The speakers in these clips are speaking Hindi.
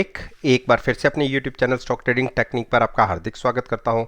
एक बार फिर से अपने YouTube channel stock trading technique पर आपका हार्दिक स्वागत करता हूं।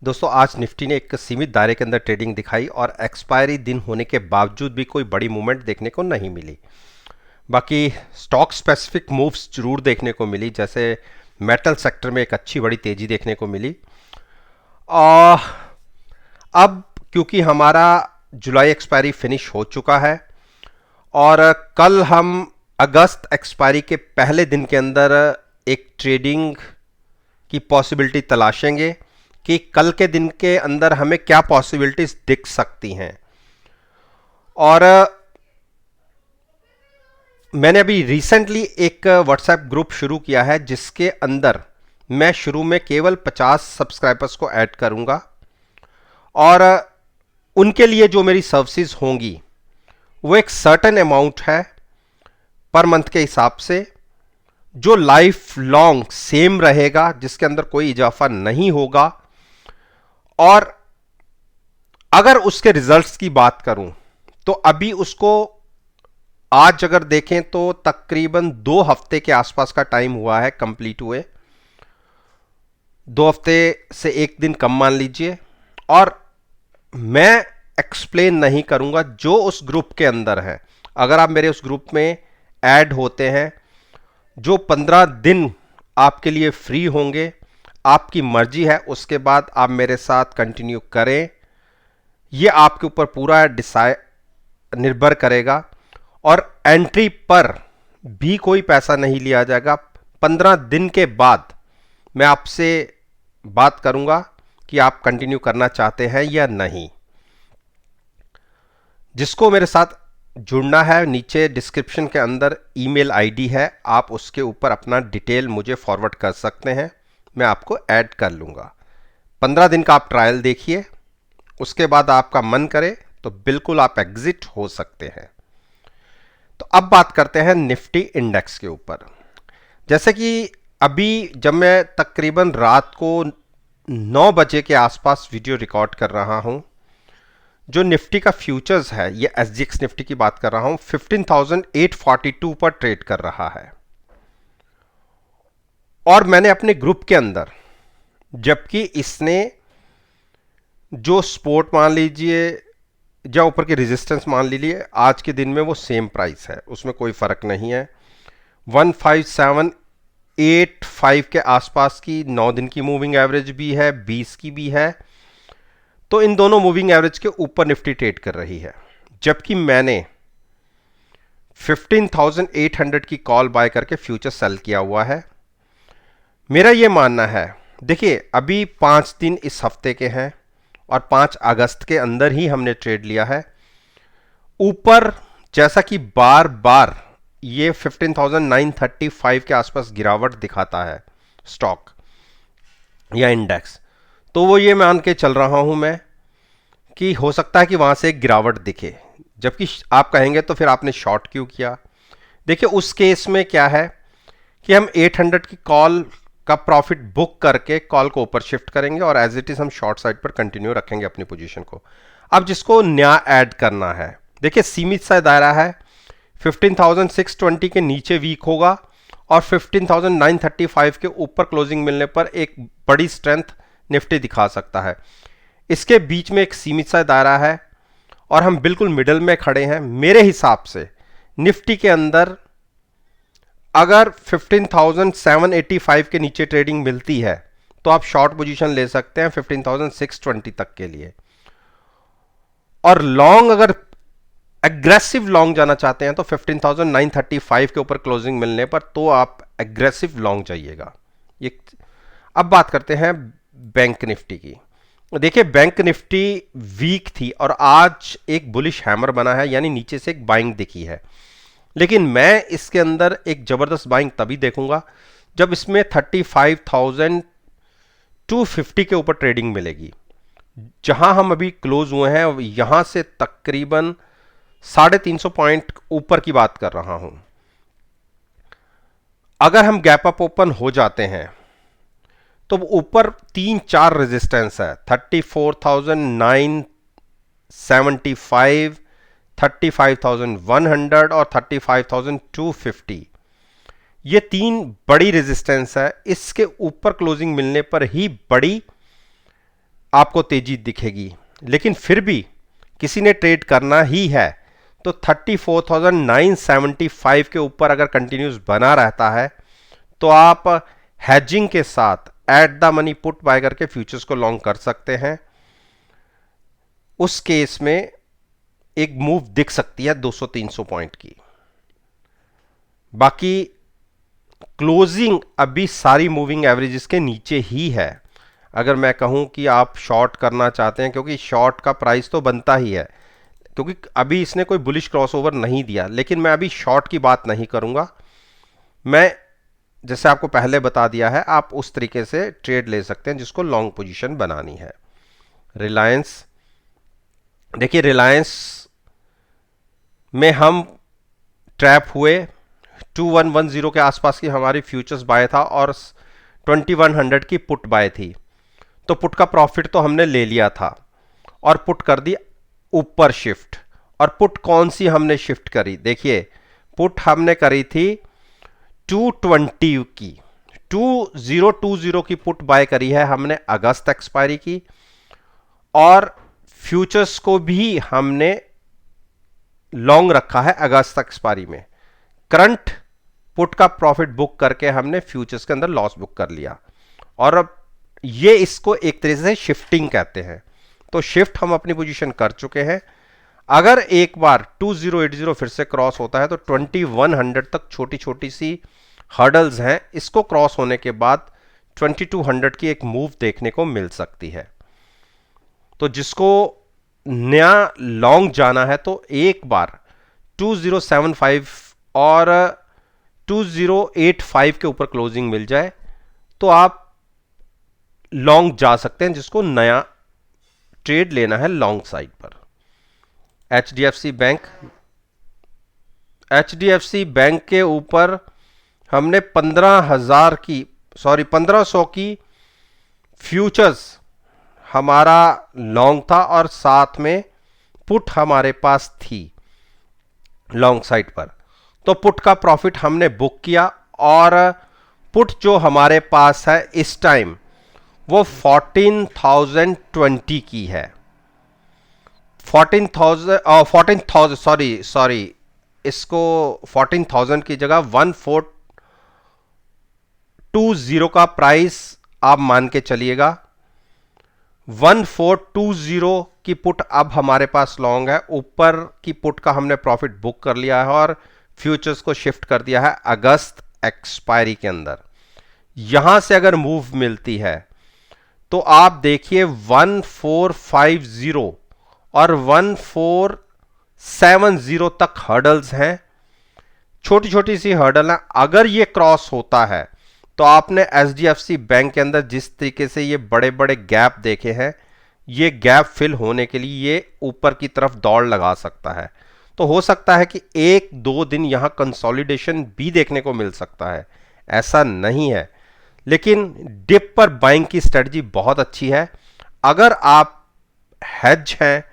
दोस्तों, आज निफ्टी ने एक सीमित दायरे के अंदर ट्रेडिंग दिखाई और एक्सपायरी दिन होने के बावजूद भी कोई बड़ी मूवमेंट देखने को नहीं मिली। बाकी स्टॉक स्पेसिफिक मूव्स जरूर देखने को मिली, जैसे मेटल सेक्टर में एक अच्छी बड़ी तेजी देखने को मिली। अब क्योंकि हमारा जुलाई एक्सपायरी फिनिश हो चुका है और कल हम अगस्त एक्सपायरी के पहले दिन के अंदर एक ट्रेडिंग की पॉसिबिलिटी तलाशेंगे कि कल के दिन के अंदर हमें क्या पॉसिबिलिटीज दिख सकती हैं। और मैंने अभी रिसेंटली एक व्हाट्सएप ग्रुप शुरू किया है जिसके अंदर मैं शुरू में केवल 50 सब्सक्राइबर्स को ऐड करूंगा और उनके लिए जो मेरी सर्विसेज होंगी वो एक सर्टेन अमाउंट है पर मंथ के हिसाब से, जो लाइफ लॉन्ग सेम रहेगा, जिसके अंदर कोई इजाफा नहीं होगा। और अगर उसके रिजल्ट्स की बात करूं तो अभी उसको आज अगर देखें तो तकरीबन 2 हफ्ते के आसपास का टाइम हुआ है कंप्लीट हुए, 2 हफ्ते से एक दिन कम मान लीजिए। और मैं एक्सप्लेन नहीं करूंगा, जो उस ग्रुप के अंदर है, अगर आप मेरे उस ग्रुप में ऐड होते हैं, जो 15 दिन आपके लिए फ्री होंगे, आपकी मर्जी है, उसके बाद आप मेरे साथ कंटिन्यू करें, यह आपके ऊपर पूरा निर्भर करेगा। और एंट्री पर भी कोई पैसा नहीं लिया जाएगा। 15 दिन के बाद मैं आपसे बात करूंगा कि आप कंटिन्यू करना चाहते हैं या नहीं। जिसको मेरे साथ जुड़ना है, नीचे डिस्क्रिप्शन के अंदर ईमेल आईडी है, आप उसके ऊपर अपना डिटेल मुझे फॉरवर्ड कर सकते हैं, मैं आपको ऐड कर लूँगा। 15 दिन का आप ट्रायल देखिए, उसके बाद आपका मन करे तो बिल्कुल आप एग्जिट हो सकते हैं। तो अब बात करते हैं निफ्टी इंडेक्स के ऊपर। जैसे कि अभी जब मैं तकरीबन रात को 9 बजे के आसपास वीडियो रिकॉर्ड कर रहा हूं, जो निफ्टी का फ्यूचर्स है, ये एसजीएक्स निफ्टी की बात कर रहा हूं, 15,842 पर ट्रेड कर रहा है। और मैंने अपने ग्रुप के अंदर, जबकि इसने जो सपोर्ट मान लीजिए या ऊपर की रेजिस्टेंस मान लीजिए, आज के दिन में वो सेम प्राइस है, उसमें कोई फर्क नहीं है। 15785 के आसपास की 9 दिन की मूविंग एवरेज भी है, 20 की भी है। तो इन दोनों मूविंग एवरेज के ऊपर निफ्टी ट्रेड कर रही है, जबकि मैंने 15,800 की कॉल बाय करके फ्यूचर सेल किया हुआ है। मेरा यह मानना है, देखिए अभी 5 दिन इस हफ्ते के हैं और 5 अगस्त के अंदर ही हमने ट्रेड लिया है। ऊपर जैसा कि बार बार ये 15,935 के आसपास गिरावट दिखाता है स्टॉक या इंडेक्स, तो वो ये मान के चल रहा हूं मैं कि हो सकता है कि वहां से एक गिरावट दिखे। जबकि आप कहेंगे तो फिर आपने शॉर्ट क्यों किया? देखिए उस केस में क्या है कि हम 800 की कॉल का प्रॉफिट बुक करके कॉल को ऊपर शिफ्ट करेंगे और एज इट इज हम शॉर्ट साइड पर कंटिन्यू रखेंगे अपनी पोजीशन को। अब जिसको नया ऐड करना है, देखिए सीमित सा दायरा है, 15,620 के नीचे वीक होगा और 15,935 के ऊपर क्लोजिंग मिलने पर एक बड़ी स्ट्रेंथ निफ्टी दिखा सकता है। इसके बीच में एक सीमित सा दायरा है और हम बिल्कुल मिडल में खड़े हैं। मेरे हिसाब से निफ्टी के अंदर अगर 15,785 के नीचे ट्रेडिंग मिलती है तो आप शॉर्ट पोजीशन ले सकते हैं 15,620 तक के लिए। और लॉन्ग, अगर एग्रेसिव लॉन्ग जाना चाहते हैं तो 15,935 के ऊपर क्लोजिंग मिलने पर तो आप एग्रेसिव लॉन्ग जाइएगा। ये अब बात करते हैं बैंक निफ्टी की। देखिए बैंक निफ्टी वीक थी और आज एक बुलिश हैमर बना है, यानी नीचे से एक बाइंग दिखी है। लेकिन मैं इसके अंदर एक जबरदस्त बाइंग तभी देखूंगा जब इसमें 35,250 के ऊपर ट्रेडिंग मिलेगी। जहां हम अभी क्लोज हुए हैं यहां से तकरीबन 350 पॉइंट ऊपर की बात कर रहा हूं। अगर हम गैप अप ओपन हो जाते हैं तो ऊपर 3-4 रेजिस्टेंस है, 34,975, 35,100 और 35,250। ये 3 बड़ी रेजिस्टेंस है, इसके ऊपर क्लोजिंग मिलने पर ही बड़ी आपको तेजी दिखेगी। लेकिन फिर भी किसी ने ट्रेड करना ही है तो 34,975 के ऊपर अगर कंटिन्यूस बना रहता है तो आप हैजिंग के साथ at the money put buy करके फ्यूचर्स को लॉन्ग कर सकते हैं। उस केस में एक मूव दिख सकती है 200-300 पॉइंट की। बाकी क्लोजिंग अभी सारी मूविंग एवरेजेस के नीचे ही है। अगर मैं कहूं कि आप शॉर्ट करना चाहते हैं, क्योंकि शॉर्ट का प्राइस तो बनता ही है, क्योंकि अभी इसने कोई बुलिश क्रॉसओवर नहीं दिया, लेकिन मैं अभी शॉर्ट की बात नहीं करूंगा। मैं जैसे आपको पहले बता दिया है, आप उस तरीके से ट्रेड ले सकते हैं जिसको लॉन्ग पोजीशन बनानी है। रिलायंस, देखिए रिलायंस में हम ट्रैप हुए, 2110 के आसपास की हमारी फ्यूचर्स बाय था और 2100 की पुट बाय थी। तो पुट का प्रॉफिट तो हमने ले लिया था और पुट कर दी ऊपर शिफ्ट। और पुट कौन सी हमने शिफ्ट करी, देखिए पुट हमने करी थी 220 की, 2020 की पुट बाय करी है हमने अगस्त एक्सपायरी की, और फ्यूचर्स को भी हमने लॉन्ग रखा है अगस्त एक्सपायरी में। करंट पुट का प्रॉफिट बुक करके हमने फ्यूचर्स के अंदर लॉस बुक कर लिया, और अब ये इसको एक तरीके से शिफ्टिंग कहते हैं। तो शिफ्ट हम अपनी पोजीशन कर चुके हैं। अगर एक बार 2080 फिर से क्रॉस होता है तो 2100 तक छोटी छोटी सी हर्डल्स हैं, इसको क्रॉस होने के बाद 2200 की एक मूव देखने को मिल सकती है। तो जिसको नया लॉन्ग जाना है तो एक बार 2075 और 2085 के ऊपर क्लोजिंग मिल जाए तो आप लॉन्ग जा सकते हैं, जिसको नया ट्रेड लेना है लॉन्ग साइड पर। एचडीएफसी बैंक के ऊपर हमने 1500 की फ्यूचर्स हमारा लॉन्ग था और साथ में पुट हमारे पास थी लॉन्ग साइड पर। तो पुट का प्रॉफिट हमने बुक किया और पुट जो हमारे पास है इस टाइम वो 14,020 की है। 14,000 इसको 14,000 की जगह 1420 का प्राइस आप मान के चलिएगा। 1420 की पुट अब हमारे पास लॉन्ग है, ऊपर की पुट का हमने प्रॉफिट बुक कर लिया है और फ्यूचर्स को शिफ्ट कर दिया है अगस्त एक्सपायरी के अंदर। यहां से अगर मूव मिलती है तो आप देखिए 1450 और 1470 तक हर्डल्स हैं, छोटी छोटी सी हर्डल है। अगर ये क्रॉस होता है तो आपने एचडीएफसी बैंक के अंदर जिस तरीके से ये बड़े बड़े गैप देखे हैं, ये गैप फिल होने के लिए ये ऊपर की तरफ दौड़ लगा सकता है। तो हो सकता है कि 1-2 दिन यहां कंसोलिडेशन भी देखने को मिल सकता है, ऐसा नहीं है। लेकिन डिप पर बाइंग की स्ट्रेटजी बहुत अच्छी है। अगर आप हेज हैं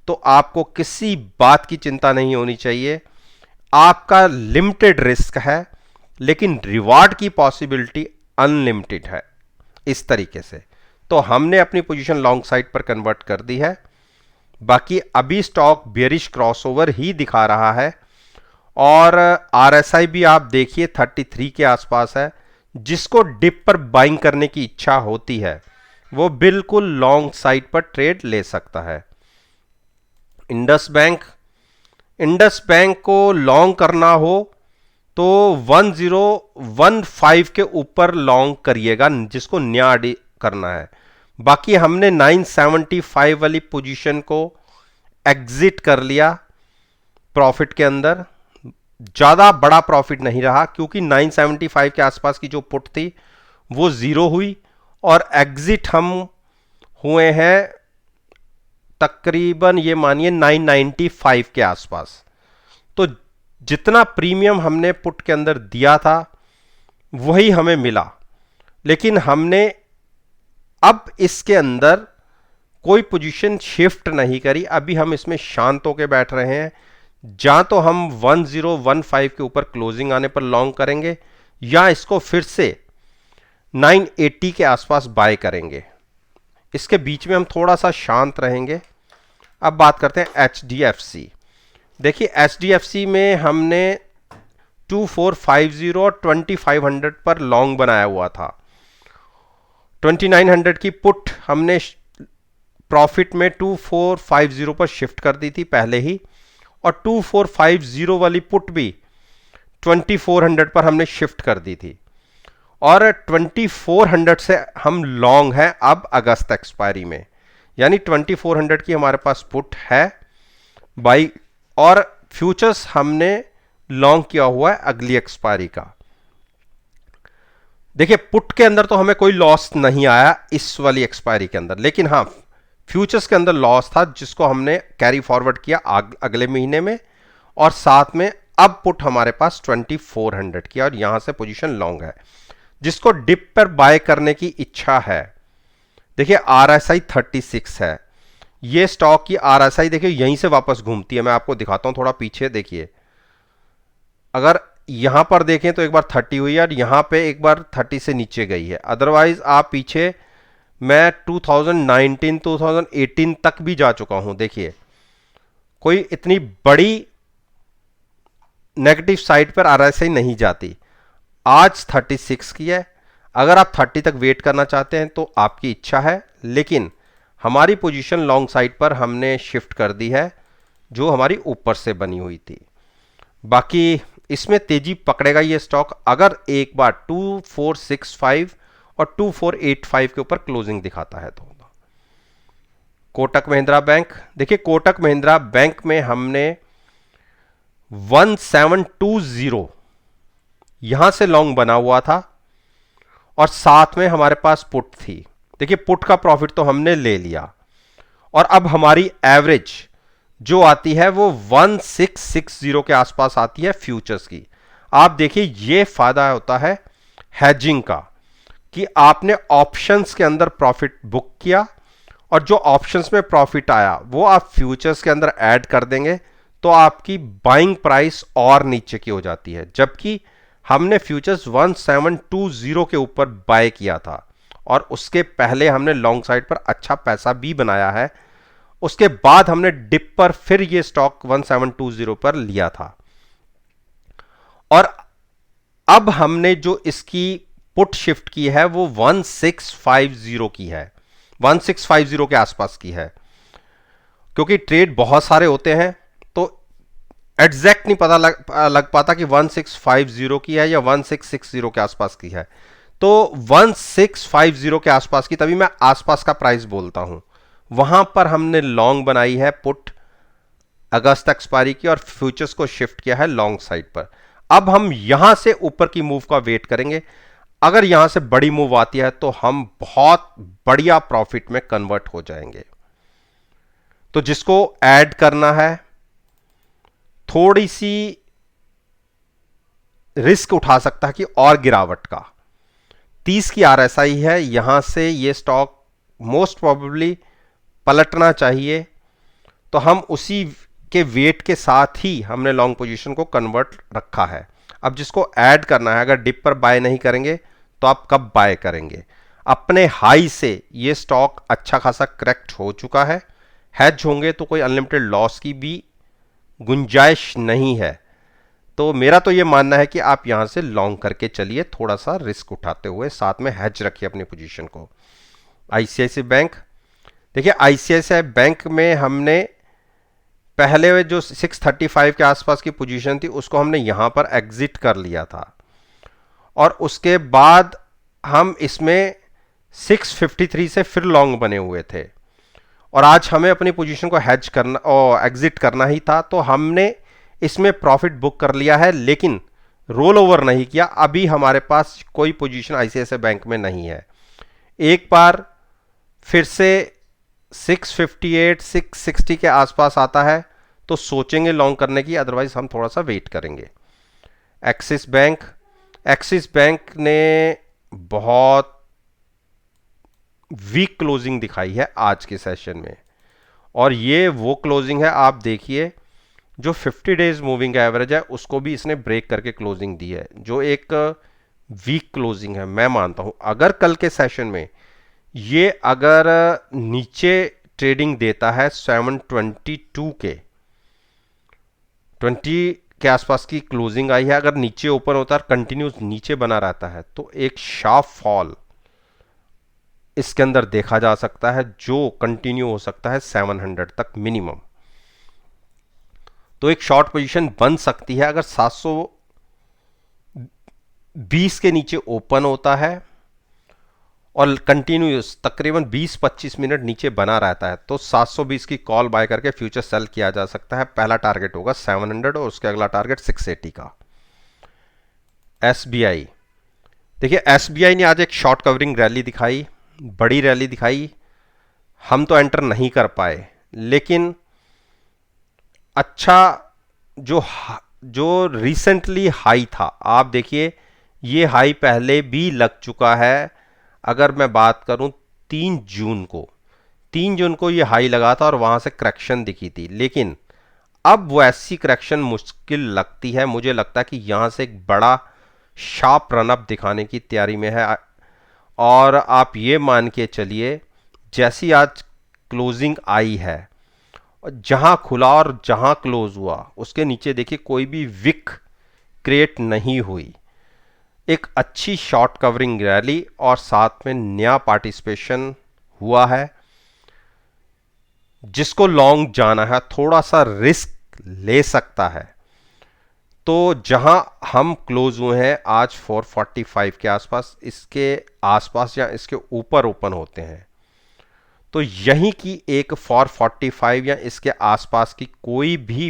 तो आपको किसी बात की चिंता नहीं होनी चाहिए। आपका लिमिटेड रिस्क है लेकिन रिवार्ड की पॉसिबिलिटी अनलिमिटेड है इस तरीके से। तो हमने अपनी पोजीशन लॉन्ग साइड पर कन्वर्ट कर दी है। बाकी अभी स्टॉक बेयरिश क्रॉसओवर ही दिखा रहा है और आरएसआई भी आप देखिए 33 के आसपास है। जिसको डिप पर बाइंग करने की इच्छा होती है वो बिल्कुल लॉन्ग साइड पर ट्रेड ले सकता है। इंडस बैंक को लॉन्ग करना हो तो 1015 के ऊपर लॉन्ग करिएगा, जिसको नया करना है। बाकी हमने 975 वाली पोजीशन को एग्जिट कर लिया प्रॉफिट के अंदर। ज्यादा बड़ा प्रॉफिट नहीं रहा क्योंकि 975 के आसपास की जो पुट थी वो जीरो हुई और एग्जिट हम हुए हैं तकरीबन ये मानिए 995 के आसपास। तो जितना प्रीमियम हमने पुट के अंदर दिया था वही हमें मिला, लेकिन हमने अब इसके अंदर कोई पोजीशन शिफ्ट नहीं करी। अभी हम इसमें शांत होकर बैठ रहे हैं। जहां तो हम 1015 के ऊपर क्लोजिंग आने पर लॉन्ग करेंगे या इसको फिर से 980 के आसपास बाय करेंगे। इसके बीच में हम थोड़ा सा शांत रहेंगे। अब बात करते हैं HDFC। देखिए HDFC में हमने 2450 और 2500 पर लॉन्ग बनाया हुआ था। 2900 की पुट हमने प्रॉफिट में 2450 पर शिफ्ट कर दी थी पहले ही, और 2450 वाली पुट भी 2400 पर हमने शिफ्ट कर दी थी, और 2400 से हम लॉन्ग हैं अब अगस्त एक्सपायरी में। यानी 2400 की हमारे पास पुट है बाई, और फ्यूचर्स हमने लॉन्ग किया हुआ है अगली एक्सपायरी का। देखिए पुट के अंदर तो हमें कोई लॉस नहीं आया इस वाली एक्सपायरी के अंदर, लेकिन हाँ फ्यूचर्स के अंदर लॉस था जिसको हमने कैरी फॉरवर्ड किया अगले महीने में, और साथ में अब पुट हमारे पास 2400 की, और यहां से पोजीशन लॉन्ग है। जिसको डिप पर बाय करने की इच्छा है, देखिए RSI 36 है, ये स्टॉक की RSI देखिए यहीं से वापस घूमती है। मैं आपको दिखाता हूं, थोड़ा पीछे देखिए। अगर यहां पर देखें तो एक बार 30 हुई है और यहां पे एक बार 30 से नीचे गई है। अदरवाइज आप पीछे मैं 2019 2018 तक भी जा चुका हूं। देखिए कोई इतनी बड़ी नेगेटिव साइड पर RSI नहीं जाती। आज 36 की है, अगर आप 30 तक वेट करना चाहते हैं तो आपकी इच्छा है, लेकिन हमारी पोजीशन लॉन्ग साइड पर हमने शिफ्ट कर दी है जो हमारी ऊपर से बनी हुई थी। बाकी इसमें तेजी पकड़ेगा ये स्टॉक अगर एक बार 2465 और 2485 के ऊपर क्लोजिंग दिखाता है तो। कोटक महिंद्रा बैंक, देखिए कोटक महिंद्रा बैंक में हमने 1720 यहां से लॉन्ग बना हुआ था, और साथ में हमारे पास पुट थी। देखिए पुट का प्रॉफिट तो हमने ले लिया, और अब हमारी एवरेज जो आती है वो 1660 के आसपास आती है फ्यूचर्स की। आप देखिए ये फायदा होता है हेजिंग का, कि आपने ऑप्शंस के अंदर प्रॉफिट बुक किया, और जो ऑप्शंस में प्रॉफिट आया वो आप फ्यूचर्स के अंदर ऐड कर देंगे, तो आपकी बाइंग प्राइस और नीचे की हो जाती है। जबकि हमने फ्यूचर्स 1720 के ऊपर बाय किया था, और उसके पहले हमने लॉन्ग साइड पर अच्छा पैसा भी बनाया है। उसके बाद हमने डिप पर फिर ये स्टॉक 1720 पर लिया था, और अब हमने जो इसकी पुट शिफ्ट की है वो 1650 की है, 1650 के आसपास की है। क्योंकि ट्रेड बहुत सारे होते हैं तो एग्जैक्ट नहीं पता लग पाता कि 1650 की है या 1660 के आसपास की है। तो 1650 के आसपास की, तभी मैं आसपास का प्राइस बोलता हूं, वहां पर हमने लॉन्ग बनाई है पुट अगस्त एक्सपायरी की, और फ्यूचर्स को शिफ्ट किया है लॉन्ग साइड पर। अब हम यहां से ऊपर की मूव का वेट करेंगे। अगर यहां से बड़ी मूव आती है तो हम बहुत बढ़िया प्रॉफिट में कन्वर्ट हो जाएंगे। तो जिसको ऐड करना है, थोड़ी सी रिस्क उठा सकता है कि और गिरावट का। 30 की RSI है, यहां से ये स्टॉक मोस्ट प्रोबेबली पलटना चाहिए, तो हम उसी के वेट के साथ ही हमने लॉन्ग पोजीशन को कन्वर्ट रखा है। अब जिसको ऐड करना है, अगर डिप पर बाय नहीं करेंगे तो आप कब बाय करेंगे? अपने हाई से ये स्टॉक अच्छा खासा करेक्ट हो चुका है, हैज होंगे तो कोई अनलिमिटेड लॉस की भी गुंजाइश नहीं है। तो मेरा तो ये मानना है कि आप यहां से लॉन्ग करके चलिए, थोड़ा सा रिस्क उठाते हुए, साथ में हैज रखिए अपनी पोजीशन को। ICICI बैंक, देखिए ICICI बैंक में हमने पहले जो 635 के आसपास की पोजीशन थी उसको हमने यहां पर एग्जिट कर लिया था, और उसके बाद हम इसमें 653 से फिर लॉन्ग बने हुए थे, और आज हमें अपनी पोजीशन को हैज करना और एग्जिट करना ही था, तो हमने इसमें प्रॉफिट बुक कर लिया है, लेकिन रोल ओवर नहीं किया। अभी हमारे पास कोई पोजीशन ICICI बैंक में नहीं है। एक बार फिर से 658 660 के आसपास आता है तो सोचेंगे लॉन्ग करने की, अदरवाइज हम थोड़ा सा वेट करेंगे। एक्सिस बैंक, एक्सिस बैंक ने बहुत वीक क्लोजिंग दिखाई है आज के सेशन में, और ये वो क्लोजिंग है, आप देखिए जो 50 डेज मूविंग एवरेज है उसको भी इसने ब्रेक करके क्लोजिंग दी है, जो एक वीक क्लोजिंग है, मैं मानता हूं। अगर कल के सेशन में ये अगर नीचे ट्रेडिंग देता है 722 के 20 के आसपास की क्लोजिंग आई है, अगर नीचे ओपन होता है कंटिन्यूस नीचे बना रहता है तो एक शार्प फॉल इसके अंदर देखा जा सकता है जो कंटिन्यू हो सकता है 700 तक मिनिमम। तो एक शॉर्ट पोजीशन बन सकती है अगर 720 के नीचे ओपन होता है और कंटिन्यूस तकरीबन 20-25 मिनट नीचे बना रहता है तो 720 की कॉल बाय करके फ्यूचर सेल किया जा सकता है। पहला टारगेट होगा 700 और उसके अगला टारगेट 680 का। एसबीआई, देखिए एसबीआई ने आज एक शॉर्ट कवरिंग रैली दिखाई, बड़ी रैली दिखाई, हम तो एंटर नहीं कर पाए, लेकिन अच्छा जो जो रिसेंटली हाई था, आप देखिए ये हाई पहले भी लग चुका है। अगर मैं बात करूं 3 जून को ये हाई लगा था और वहां से करेक्शन दिखी थी, लेकिन अब वैसी करेक्शन मुश्किल लगती है। मुझे लगता है कि यहां से एक बड़ा शार्प रनअप दिखाने की तैयारी में है। और आप ये मान के चलिए जैसी आज क्लोजिंग आई है, जहां खुला और जहां क्लोज हुआ उसके नीचे देखिए कोई भी विक क्रिएट नहीं हुई। एक अच्छी शॉर्ट कवरिंग रैली और साथ में नया पार्टिसिपेशन हुआ है। जिसको लॉन्ग जाना है थोड़ा सा रिस्क ले सकता है। तो जहां हम क्लोज हुए हैं आज 445 के आसपास, इसके आसपास या इसके ऊपर ओपन होते हैं तो यहीं की एक 445 या इसके आसपास की कोई भी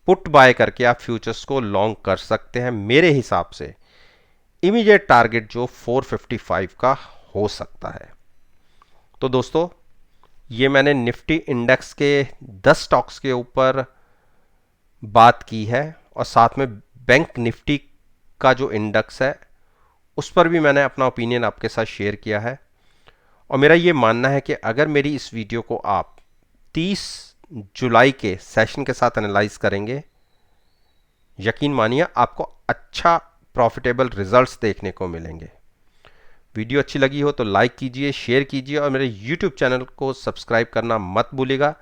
पुट बाय करके आप फ्यूचर्स को लॉन्ग कर सकते हैं। मेरे हिसाब से इमीडिएट टारगेट जो 455 का हो सकता है। तो दोस्तों ये मैंने निफ्टी इंडेक्स के 10 स्टॉक्स के ऊपर बात की है और साथ में बैंक निफ्टी का जो इंडेक्स है उस पर भी मैंने अपना ओपिनियन आपके साथ शेयर किया है। और मेरा ये मानना है कि अगर मेरी इस वीडियो को आप 30 जुलाई के सेशन के साथ एनालाइज करेंगे, यकीन मानिए आपको अच्छा प्रॉफिटेबल रिजल्ट्स देखने को मिलेंगे। वीडियो अच्छी लगी हो तो लाइक कीजिए, शेयर कीजिए और मेरे YouTube चैनल को सब्सक्राइब करना मत भूलिएगा